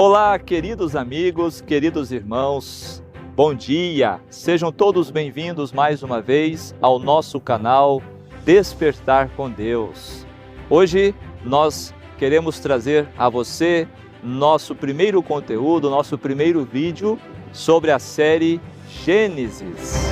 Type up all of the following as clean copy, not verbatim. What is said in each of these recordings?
Olá, queridos amigos, queridos irmãos, bom dia! Sejam todos bem-vindos mais uma vez ao nosso canal Despertar com Deus. Hoje nós queremos trazer a você nosso primeiro conteúdo, nosso primeiro vídeo sobre a série Gênesis.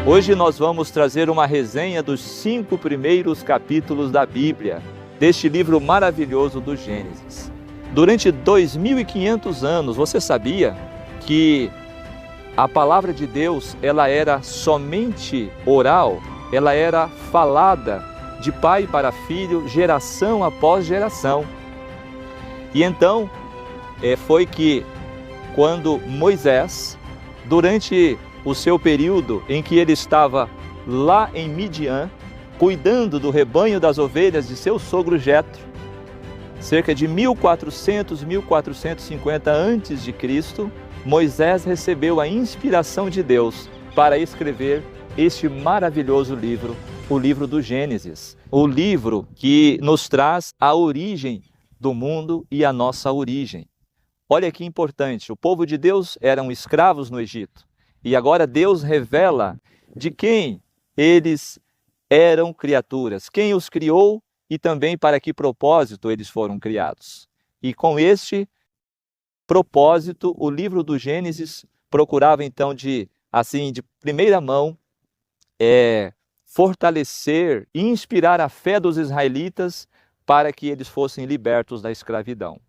Hoje nós vamos trazer uma resenha dos 5 primeiros capítulos da Bíblia, deste livro maravilhoso do Gênesis. Durante 2.500 anos, você sabia que a palavra de Deus, ela era somente oral, ela era falada de pai para filho, geração após geração. E então, foi que quando Moisés, durante o seu período em que ele estava lá em Midian, cuidando do rebanho das ovelhas de seu sogro Jetro, cerca de 1450 a.C., Moisés recebeu a inspiração de Deus para escrever este maravilhoso livro, o livro do Gênesis, o livro que nos traz a origem do mundo e a nossa origem. Olha que importante, o povo de Deus eram escravos no Egito, e agora Deus revela de quem eles eram criaturas, quem os criou e também para que propósito eles foram criados. E com este propósito, o livro do Gênesis procurava então de primeira mão, fortalecer e inspirar a fé dos israelitas para que eles fossem libertos da escravidão.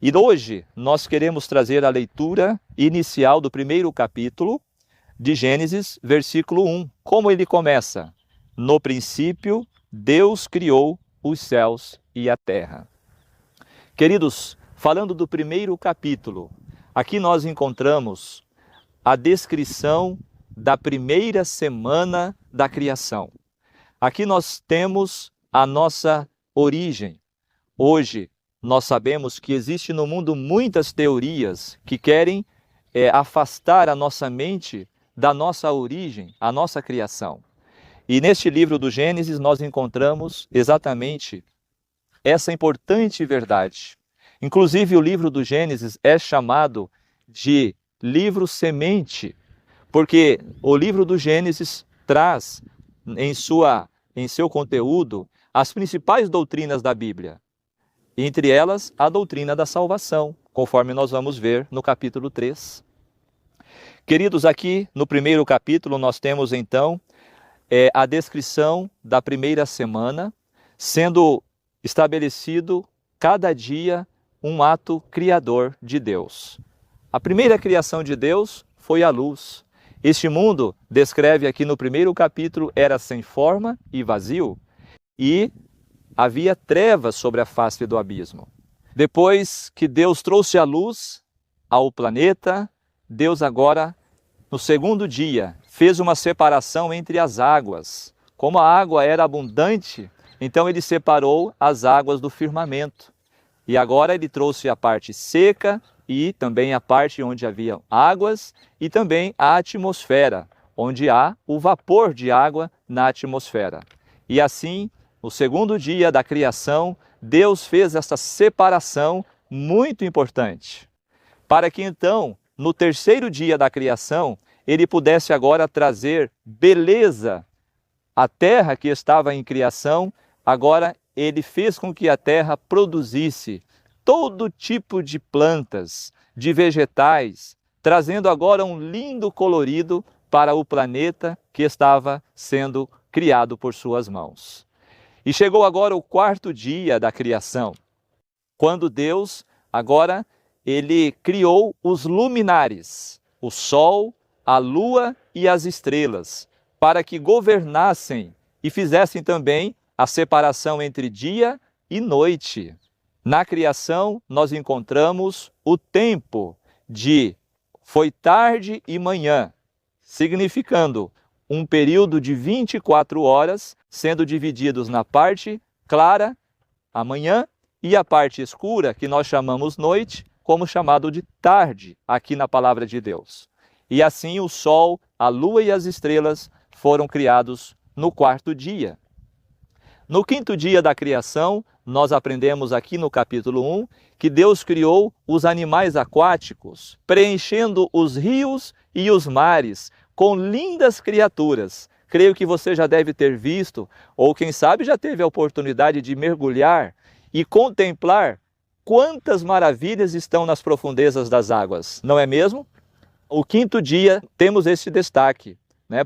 E hoje nós queremos trazer a leitura inicial do primeiro capítulo de Gênesis, versículo 1. Como ele começa? No princípio, Deus criou os céus e a terra. Queridos, falando do primeiro capítulo, aqui nós encontramos a descrição da primeira semana da criação. Aqui nós temos a nossa origem. Hoje, nós sabemos que existe no mundo muitas teorias que querem afastar a nossa mente da nossa origem, a nossa criação. E neste livro do Gênesis nós encontramos exatamente essa importante verdade. Inclusive o livro do Gênesis é chamado de livro semente, porque o livro do Gênesis traz em seu conteúdo as principais doutrinas da Bíblia. Entre elas, a doutrina da salvação, conforme nós vamos ver no capítulo 3. Queridos, aqui no primeiro capítulo nós temos então a descrição da primeira semana, sendo estabelecido cada dia um ato criador de Deus. A primeira criação de Deus foi a luz. Este mundo, descreve aqui no primeiro capítulo, era sem forma e vazio, e havia trevas sobre a face do abismo. Depois que Deus trouxe a luz ao planeta, Deus agora, no segundo dia, fez uma separação entre as águas. Como a água era abundante, então ele separou as águas do firmamento. E agora ele trouxe a parte seca e também a parte onde havia águas e também a atmosfera, onde há o vapor de água na atmosfera. E assim, no segundo dia da criação, Deus fez essa separação muito importante, para que então, no terceiro dia da criação, ele pudesse agora trazer beleza à terra que estava em criação. Agora ele fez com que a terra produzisse todo tipo de plantas, de vegetais, trazendo agora um lindo colorido para o planeta que estava sendo criado por suas mãos. E chegou agora o quarto dia da criação, quando Deus agora ele criou os luminares, o sol, a lua e as estrelas, para que governassem e fizessem também a separação entre dia e noite. Na criação nós encontramos o tempo de foi tarde e manhã, significando um período de 24 horas, sendo divididos na parte clara, a manhã, e a parte escura, que nós chamamos noite, como chamado de tarde, aqui na palavra de Deus. E assim o sol, a lua e as estrelas foram criados no quarto dia. No quinto dia da criação, nós aprendemos aqui no capítulo 1 que Deus criou os animais aquáticos, preenchendo os rios e os mares com lindas criaturas. Creio que você já deve ter visto, ou quem sabe já teve a oportunidade de mergulhar e contemplar quantas maravilhas estão nas profundezas das águas, não é mesmo? O quinto dia temos esse destaque,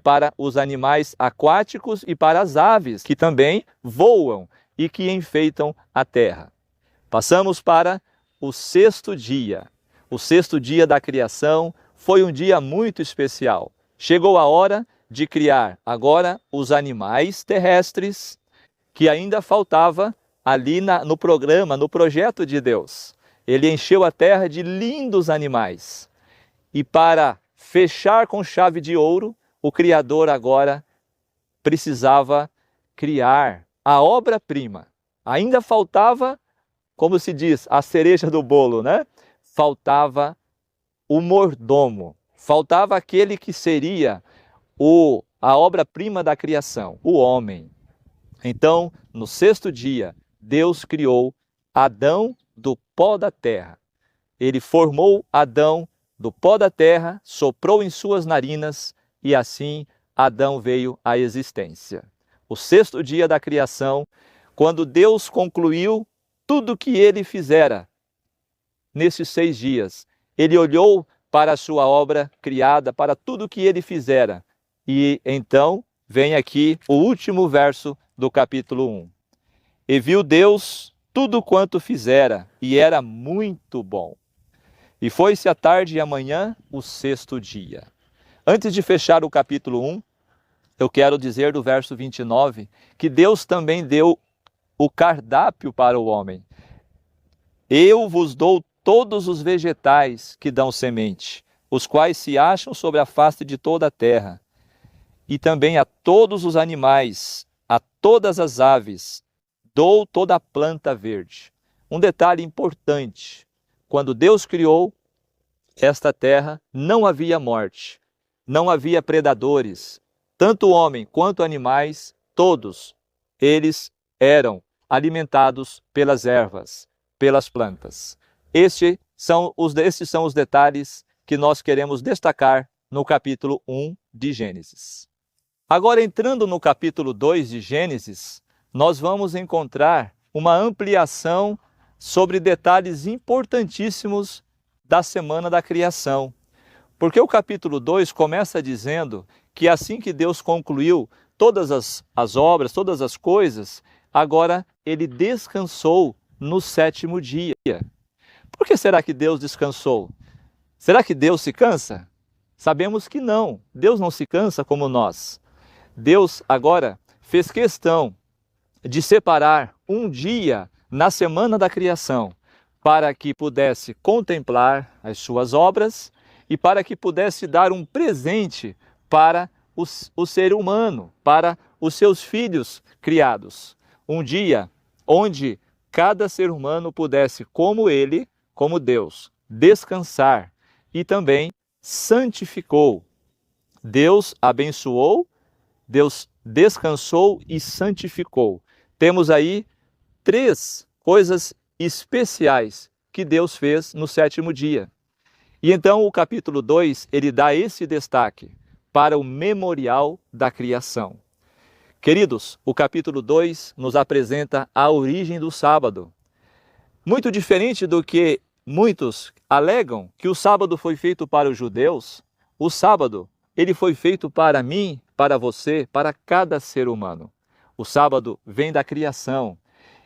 para os animais aquáticos e para as aves, que também voam e que enfeitam a terra. Passamos para o sexto dia. O sexto dia da criação foi um dia muito especial. Chegou a hora de criar agora os animais terrestres, que ainda faltava ali no programa, no projeto de Deus. Ele encheu a terra de lindos animais. E para fechar com chave de ouro, o Criador agora precisava criar a obra-prima. Ainda faltava, como se diz, a cereja do bolo, Faltava o mordomo, faltava aquele que seria a obra-prima da criação, o homem. Então, no sexto dia, Deus criou Adão do pó da terra. Ele formou Adão do pó da terra, soprou em suas narinas e assim Adão veio à existência. O sexto dia da criação, quando Deus concluiu tudo o que ele fizera nesses 6 dias, ele olhou para a sua obra criada, para tudo o que ele fizera. E então vem aqui o último verso do capítulo 1. E viu Deus tudo quanto fizera, e era muito bom. E foi-se a tarde e a manhã, o sexto dia. Antes de fechar o capítulo 1, eu quero dizer do verso 29, que Deus também deu o cardápio para o homem. Eu vos dou todos os vegetais que dão semente, os quais se acham sobre a face de toda a terra, e também a todos os animais, a todas as aves, dou toda a planta verde. Um detalhe importante, quando Deus criou esta terra, não havia morte, não havia predadores, tanto homem quanto animais, todos eles eram alimentados pelas ervas, pelas plantas. Esses são os detalhes que nós queremos destacar no capítulo 1 de Gênesis. Agora, entrando no capítulo 2 de Gênesis, nós vamos encontrar uma ampliação sobre detalhes importantíssimos da semana da criação. Porque o capítulo 2 começa dizendo que assim que Deus concluiu todas as obras, todas as coisas, agora ele descansou no 7º dia. Por que será que Deus descansou? Será que Deus se cansa? Sabemos que não. Deus não se cansa como nós. Deus agora fez questão de separar um dia na semana da criação para que pudesse contemplar as suas obras e para que pudesse dar um presente para o ser humano, para os seus filhos criados. Um dia onde cada ser humano pudesse, como ele, como Deus, descansar e também santificou. Deus abençoou, Deus descansou e santificou. Temos aí 3 coisas especiais que Deus fez no 7º dia. E então o capítulo 2, ele dá esse destaque para o memorial da criação. Queridos, o capítulo 2 nos apresenta a origem do sábado. Muito diferente do que muitos alegam que o sábado foi feito para os judeus, o sábado ele foi feito para mim, para você, para cada ser humano. O sábado vem da criação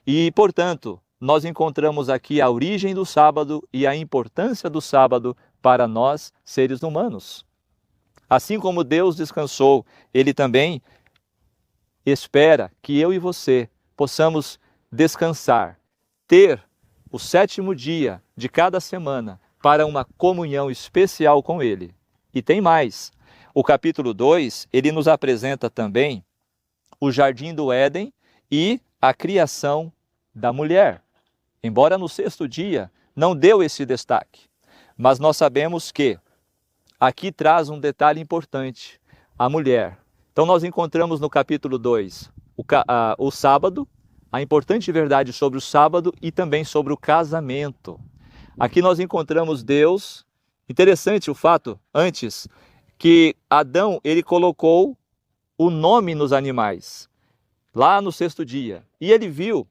e, portanto, nós encontramos aqui a origem do sábado e a importância do sábado para nós, seres humanos. Assim como Deus descansou, Ele também espera que eu e você possamos descansar, ter o 7º dia de cada semana para uma comunhão especial com Ele. E tem mais. O capítulo 2, ele nos apresenta também o jardim do Éden e a criação da mulher. Embora no 6º dia não deu esse destaque, mas nós sabemos que aqui traz um detalhe importante, a mulher. Então nós encontramos no capítulo 2 o sábado, a importante verdade sobre o sábado e também sobre o casamento. Aqui nós encontramos Deus. Interessante o fato, antes, que Adão, ele colocou o nome nos animais, lá no sexto dia. E ele viu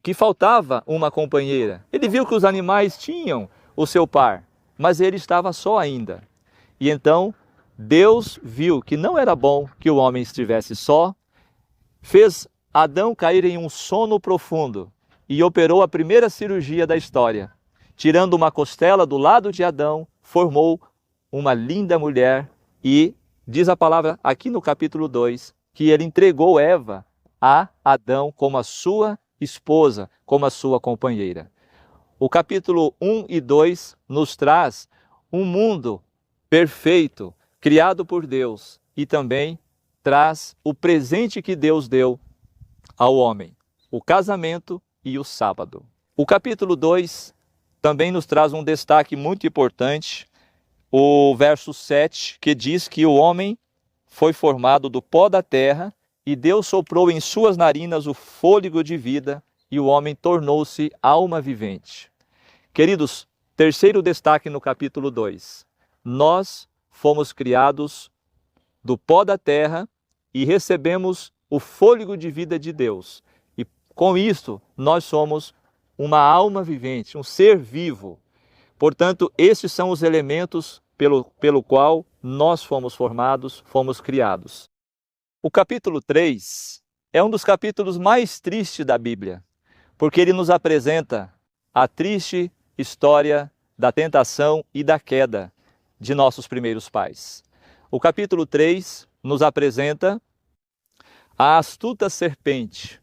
que faltava uma companheira. Ele viu que os animais tinham o seu par, mas ele estava só ainda. E então, Deus viu que não era bom que o homem estivesse só, fez Adão cair em um sono profundo e operou a primeira cirurgia da história. Tirando uma costela do lado de Adão, formou uma linda mulher e diz a palavra aqui no capítulo 2 que ele entregou Eva a Adão como a sua esposa, como a sua companheira. O capítulo 1 e 2 nos traz um mundo perfeito, criado por Deus, e também traz o presente que Deus deu ao homem, o casamento e o sábado. O capítulo 2 também nos traz um destaque muito importante, o verso 7, que diz que o homem foi formado do pó da terra e Deus soprou em suas narinas o fôlego de vida e o homem tornou-se alma vivente. Queridos, terceiro destaque no capítulo 2. Nós fomos criados do pó da terra e recebemos o fôlego de vida de Deus. E com isso, nós somos uma alma vivente, um ser vivo. Portanto, esses são os elementos pelo qual nós fomos formados, fomos criados. O capítulo 3 é um dos capítulos mais tristes da Bíblia, porque ele nos apresenta a triste história da tentação e da queda de nossos primeiros pais. O capítulo 3 nos apresenta a astuta serpente.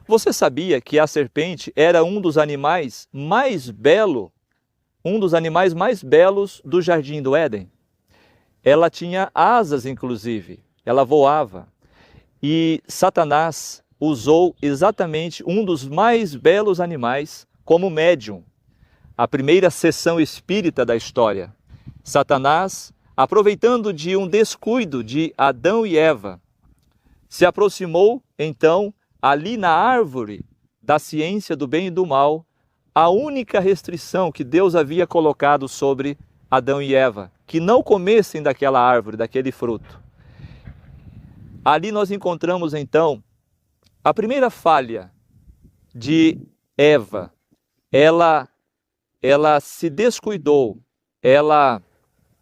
Você sabia que a serpente era um dos animais mais belos do jardim do Éden? Ela tinha asas, inclusive, ela voava. E Satanás usou exatamente um dos mais belos animais como médium. A primeira sessão espírita da história. Satanás, aproveitando de um descuido de Adão e Eva, se aproximou, então, ali na árvore da ciência do bem e do mal, a única restrição que Deus havia colocado sobre Adão e Eva, que não comessem daquela árvore, daquele fruto. Ali nós encontramos, então, a primeira falha de Eva. Ela se descuidou, ela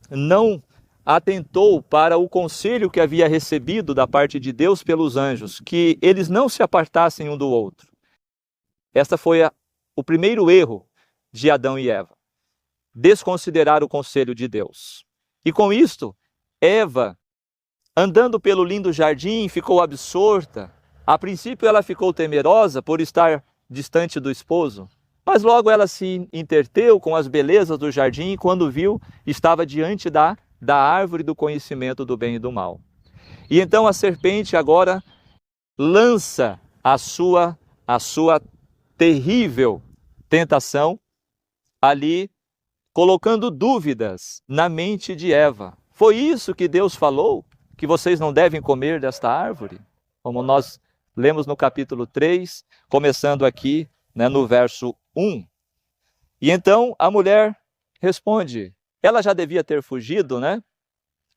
não atentou para o conselho que havia recebido da parte de Deus pelos anjos, que eles não se apartassem um do outro. Esta foi o primeiro erro de Adão e Eva, desconsiderar o conselho de Deus. E com isto, Eva, andando pelo lindo jardim, ficou absorta. A princípio ela ficou temerosa por estar distante do esposo, mas logo ela se entreteu com as belezas do jardim e quando viu, estava diante da árvore do conhecimento do bem e do mal. E então a serpente agora lança a sua terrível tentação ali, colocando dúvidas na mente de Eva. Foi isso que Deus falou? Que vocês não devem comer desta árvore? Como nós lemos no capítulo 3, começando aqui, no verso 1. E então a mulher responde. Ela já devia ter fugido,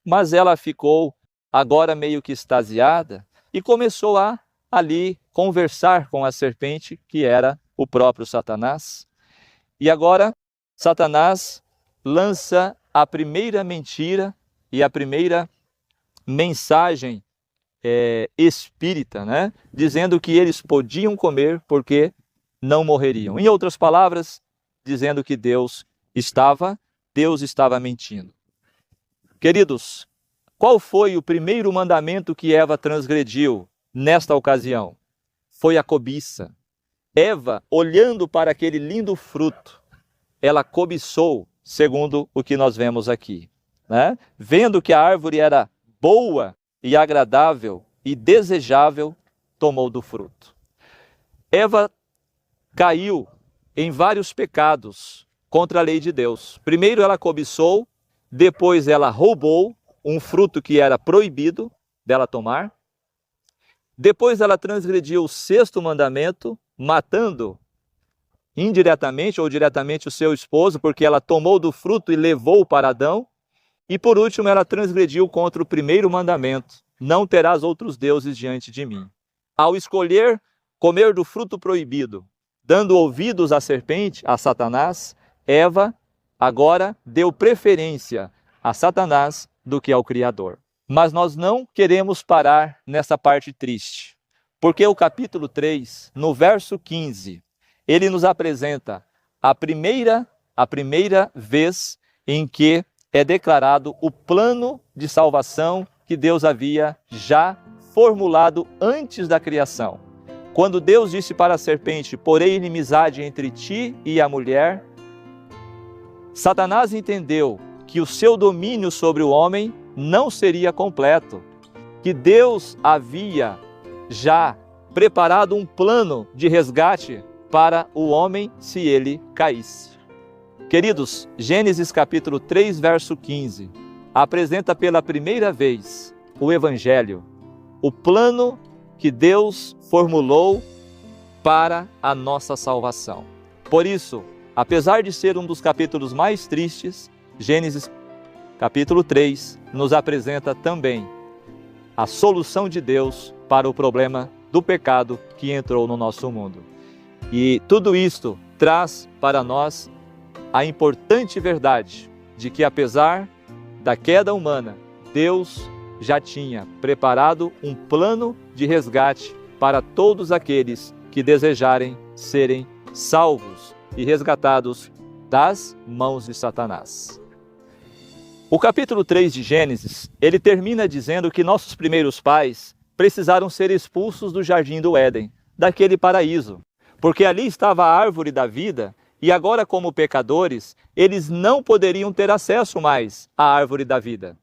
mas ela ficou agora meio que extasiada e começou a ali conversar com a serpente, que era o próprio Satanás. E agora Satanás lança a primeira mentira e a primeira mensagem espírita, dizendo que eles podiam comer porque não morreriam. Em outras palavras, dizendo que Deus estava mentindo. Queridos, qual foi o primeiro mandamento que Eva transgrediu nesta ocasião? Foi a cobiça. Eva, olhando para aquele lindo fruto, ela cobiçou, segundo o que nós vemos aqui. Vendo que a árvore era boa e agradável e desejável, tomou do fruto. Eva caiu em vários pecados contra a lei de Deus. Primeiro ela cobiçou, depois ela roubou um fruto que era proibido dela tomar. Depois ela transgrediu o 6º mandamento, matando indiretamente ou diretamente o seu esposo, porque ela tomou do fruto e levou para Adão. E por último, ela transgrediu contra o 1º mandamento: não terás outros deuses diante de mim. Ao escolher comer do fruto proibido, dando ouvidos à serpente, a Satanás, Eva agora deu preferência a Satanás do que ao Criador. Mas nós não queremos parar nessa parte triste, porque o capítulo 3, no verso 15, ele nos apresenta a primeira vez em que é declarado o plano de salvação que Deus havia já formulado antes da criação. Quando Deus disse para a serpente: porém inimizade entre ti e a mulher, Satanás entendeu que o seu domínio sobre o homem não seria completo, que Deus havia já preparado um plano de resgate para o homem se ele caísse. Queridos, Gênesis capítulo 3, verso 15, apresenta pela primeira vez o Evangelho, o plano que Deus formulou para a nossa salvação. Por isso, apesar de ser um dos capítulos mais tristes, Gênesis capítulo 3 nos apresenta também a solução de Deus para o problema do pecado que entrou no nosso mundo. E tudo isto traz para nós a importante verdade de que, apesar da queda humana, Deus já tinha preparado um plano de resgate para todos aqueles que desejarem serem salvos e resgatados das mãos de Satanás. O capítulo 3 de Gênesis, ele termina dizendo que nossos primeiros pais precisaram ser expulsos do jardim do Éden, daquele paraíso, porque ali estava a árvore da vida e agora, como pecadores, eles não poderiam ter acesso mais à árvore da vida.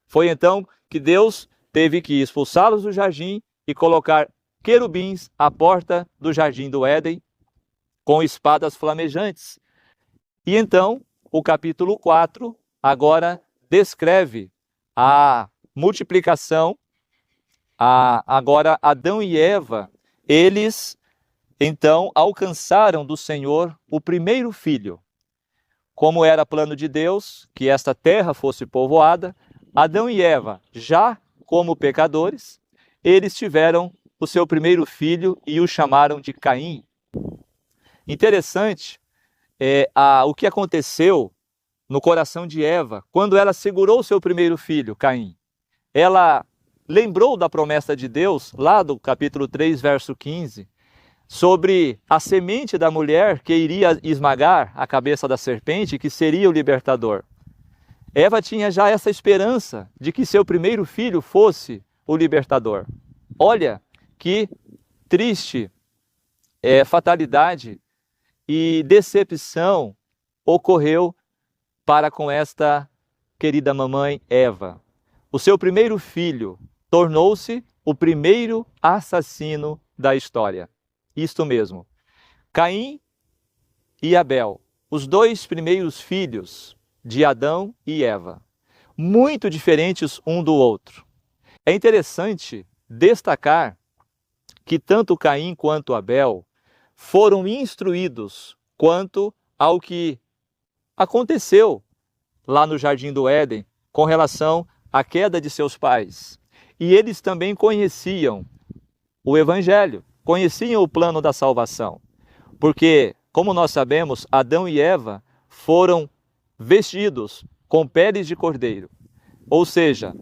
Foi então que Deus teve que expulsá-los do jardim e colocar querubins à porta do jardim do Éden com espadas flamejantes. E então, o capítulo 4 agora descreve a multiplicação. Agora Adão e Eva, eles então alcançaram do Senhor o primeiro filho. Como era plano de Deus que esta terra fosse povoada, Adão e Eva, já como pecadores, eles tiveram o seu primeiro filho e o chamaram de Caim. Interessante o que aconteceu no coração de Eva quando ela segurou seu primeiro filho, Caim. Ela lembrou da promessa de Deus, lá do capítulo 3, verso 15, sobre a semente da mulher que iria esmagar a cabeça da serpente, que seria o libertador. Eva tinha já essa esperança de que seu primeiro filho fosse o libertador. Olha que triste fatalidade e decepção ocorreu para com esta querida mamãe Eva. O seu primeiro filho tornou-se o primeiro assassino da história. Isto mesmo, Caim e Abel, os dois primeiros filhos de Adão e Eva, muito diferentes um do outro. É interessante destacar que tanto Caim quanto Abel foram instruídos quanto ao que aconteceu lá no Jardim do Éden com relação à queda de seus pais. E eles também conheciam o Evangelho, conheciam o plano da salvação. Porque, como nós sabemos, Adão e Eva foram vestidos com peles de cordeiro. Ou seja,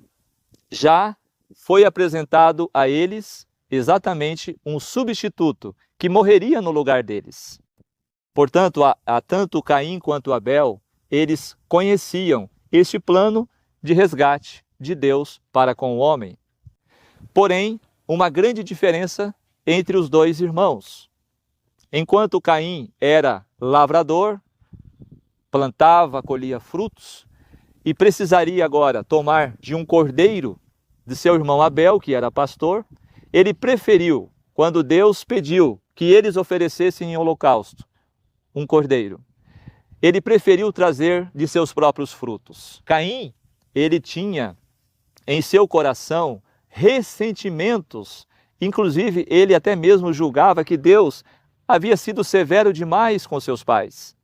já foi apresentado a eles exatamente um substituto que morreria no lugar deles. Portanto, tanto Caim quanto Abel, eles conheciam este plano de resgate de Deus para com o homem. Porém, uma grande diferença entre os dois irmãos. Enquanto Caim era lavrador, plantava, colhia frutos, e precisaria agora tomar de um cordeiro de seu irmão Abel, que era pastor, ele preferiu, quando Deus pediu que eles oferecessem em holocausto um cordeiro, ele preferiu trazer de seus próprios frutos. Caim, ele tinha em seu coração ressentimentos Inclusive, ele até mesmo julgava que Deus havia sido severo demais com seus pais.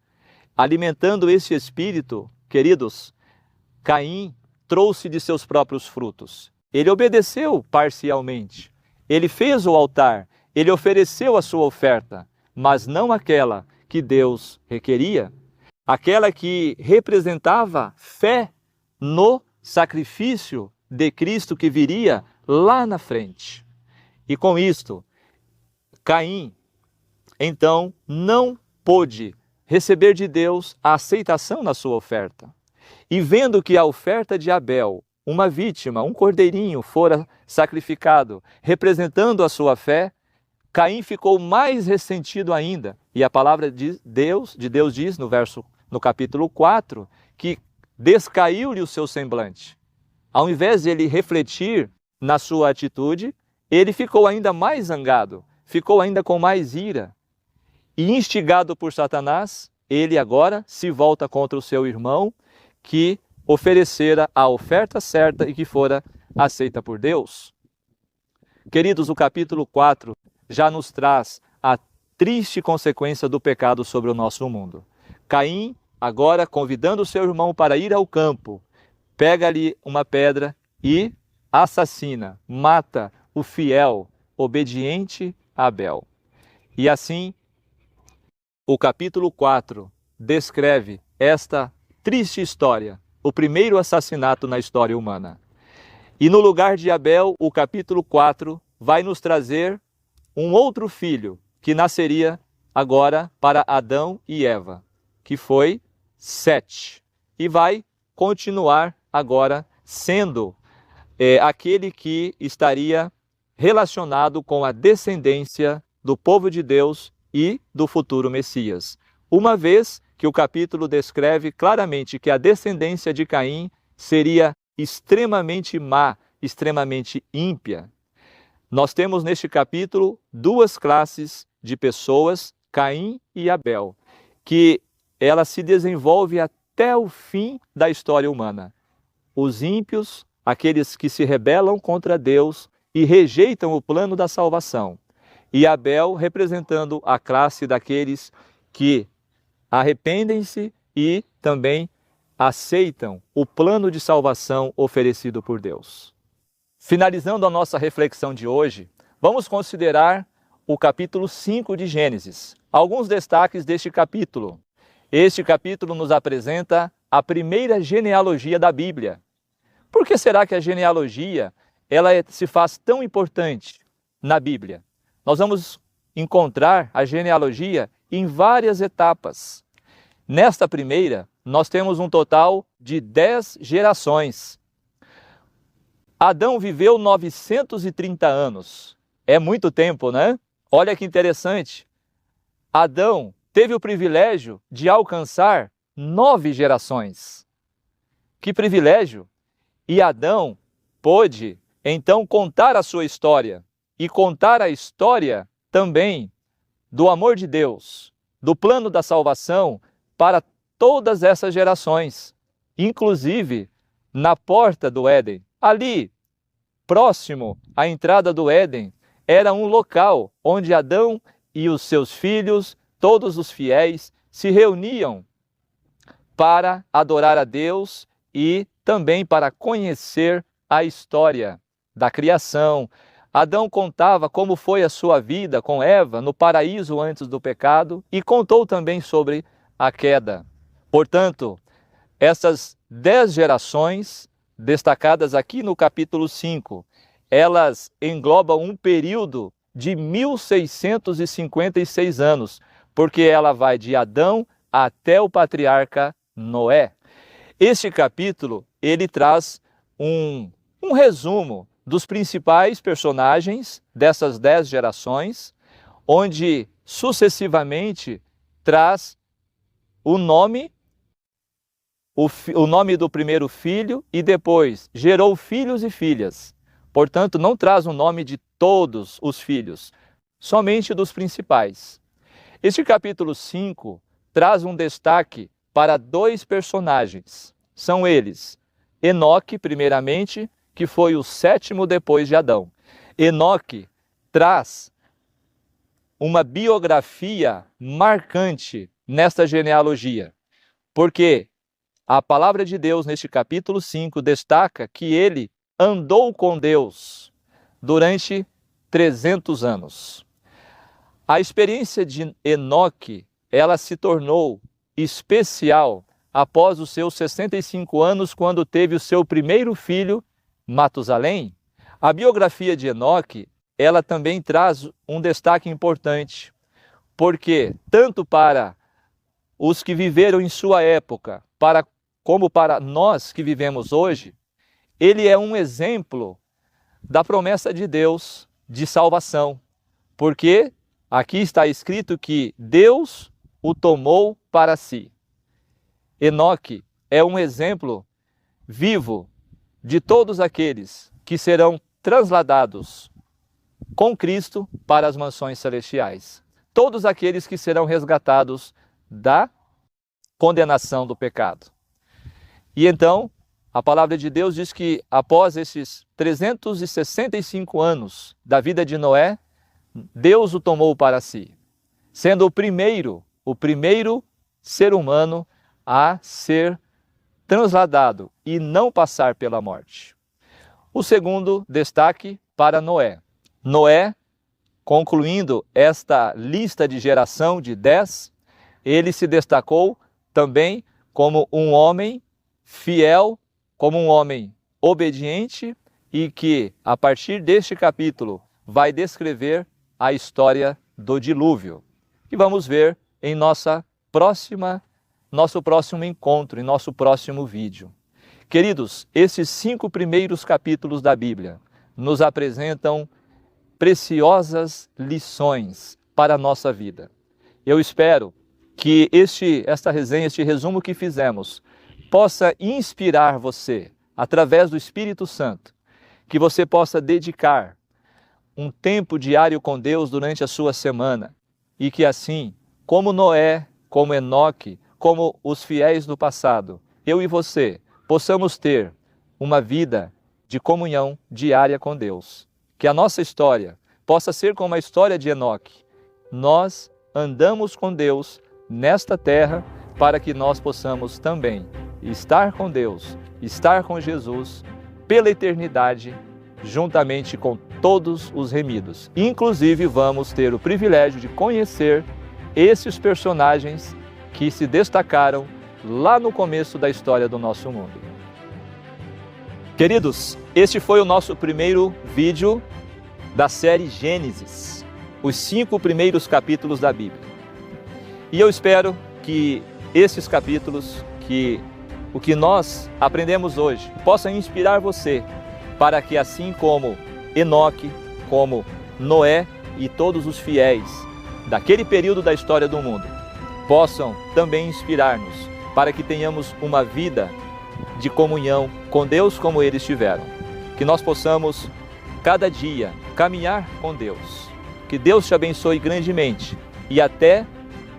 Alimentando esse espírito, queridos, Caim trouxe de seus próprios frutos. Ele obedeceu parcialmente. Ele fez o altar, ele ofereceu a sua oferta, mas não aquela que Deus requeria. Aquela que representava fé no sacrifício de Cristo que viria lá na frente. E com isto, Caim, então, não pôde receber de Deus a aceitação na sua oferta. E vendo que a oferta de Abel, uma vítima, um cordeirinho, fora sacrificado, representando a sua fé, Caim ficou mais ressentido ainda. E a palavra de Deus diz no capítulo 4, que descaiu-lhe o seu semblante. Ao invés de ele refletir na sua atitude, ele ficou ainda mais zangado, ficou ainda com mais ira. E instigado por Satanás, ele agora se volta contra o seu irmão, que oferecera a oferta certa e que fora aceita por Deus. Queridos, o capítulo 4 já nos traz a triste consequência do pecado sobre o nosso mundo. Caim, agora convidando o seu irmão para ir ao campo, pega-lhe uma pedra e assassina, mata o fiel, obediente Abel. E assim, o capítulo 4 descreve esta triste história, o primeiro assassinato na história humana. E no lugar de Abel, o capítulo 4 vai nos trazer um outro filho que nasceria agora para Adão e Eva, que foi Sete. E vai continuar agora sendo aquele que estaria relacionado com a descendência do povo de Deus e do futuro Messias. Uma vez que o capítulo descreve claramente que a descendência de Caim seria extremamente má, extremamente ímpia. Nós temos neste capítulo duas classes de pessoas, Caim e Abel, que ela se desenvolve até o fim da história humana. Os ímpios, aqueles que se rebelam contra Deus e rejeitam o plano da salvação. E Abel representando a classe daqueles que arrependem-se e também aceitam o plano de salvação oferecido por Deus. Finalizando a nossa reflexão de hoje, vamos considerar o capítulo 5 de Gênesis. Alguns destaques deste capítulo. Este capítulo nos apresenta a primeira genealogia da Bíblia. Por que será que a genealogia se faz tão importante na Bíblia? Nós vamos encontrar a genealogia em várias etapas. Nesta primeira, nós temos um total de 10 gerações. Adão viveu 930 anos. É muito tempo, né? Olha que interessante. Adão teve o privilégio de alcançar 9 gerações. Que privilégio! E Adão pôde, então, contar a sua história e contar a história também do amor de Deus, do plano da salvação para todas essas gerações, inclusive na porta do Éden. Ali, próximo à entrada do Éden, era um local onde Adão e os seus filhos, todos os fiéis, se reuniam para adorar a Deus e também para conhecer a história da criação. Adão contava como foi a sua vida com Eva no paraíso antes do pecado e contou também sobre a queda. Portanto, essas 10 gerações destacadas aqui no capítulo 5, elas englobam um período de 1656 anos, porque ela vai de Adão até o patriarca Noé. Este capítulo, ele traz um resumo dos principais personagens dessas 10 gerações, onde sucessivamente traz o nome do primeiro filho e depois gerou filhos e filhas. Portanto, não traz o nome de todos os filhos, somente dos principais. Este capítulo 5 traz um destaque para 2 personagens. São eles, Enoque, primeiramente, que foi o 7º depois de Adão. Enoque traz uma biografia marcante nesta genealogia, porque a palavra de Deus neste capítulo 5 destaca que ele andou com Deus durante 300 anos. A experiência de Enoque, ela se tornou especial após os seus 65 anos, quando teve o seu primeiro filho, Matusalém. A biografia de Enoque, ela também traz um destaque importante, porque tanto para os que viveram em sua época, como para nós que vivemos hoje, ele é um exemplo da promessa de Deus de salvação, porque aqui está escrito que Deus o tomou para si. Enoque é um exemplo vivo de todos aqueles que serão transladados com Cristo para as mansões celestiais. Todos aqueles que serão resgatados da condenação do pecado. E então, a palavra de Deus diz que após esses 365 anos da vida de Noé, Deus o tomou para si, sendo o primeiro ser humano a ser transladado e não passar pela morte. O segundo destaque para Noé. Noé, concluindo esta lista de geração de 10, ele se destacou também como um homem fiel, como um homem obediente e que, a partir deste capítulo, vai descrever a história do dilúvio. E vamos ver em nosso próximo encontro, em nosso próximo vídeo. Queridos, esses 5 primeiros capítulos da Bíblia nos apresentam preciosas lições para a nossa vida. Eu espero que esta resenha, este resumo que fizemos, possa inspirar você, através do Espírito Santo, que você possa dedicar um tempo diário com Deus durante a sua semana e que assim, como Noé, como Enoque, como os fiéis do passado, eu e você possamos ter uma vida de comunhão diária com Deus. Que a nossa história possa ser como a história de Enoque. Nós andamos com Deus nesta terra para que nós possamos também estar com Deus, estar com Jesus pela eternidade, juntamente com todos os remidos. Inclusive, vamos ter o privilégio de conhecer esses personagens que se destacaram lá no começo da história do nosso mundo. Queridos, este foi o nosso primeiro vídeo da série Gênesis, os 5 primeiros capítulos da Bíblia. E eu espero que esses capítulos, o que nós aprendemos hoje, possa inspirar você para que, assim como Enoque, como Noé e todos os fiéis daquele período da história do mundo, possam também inspirar-nos para que tenhamos uma vida de comunhão com Deus como eles tiveram. Que nós possamos, cada dia, caminhar com Deus. Que Deus te abençoe grandemente e até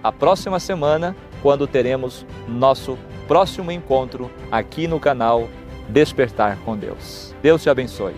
a próxima semana, quando teremos nosso próximo encontro aqui no canal Despertar com Deus. Deus te abençoe.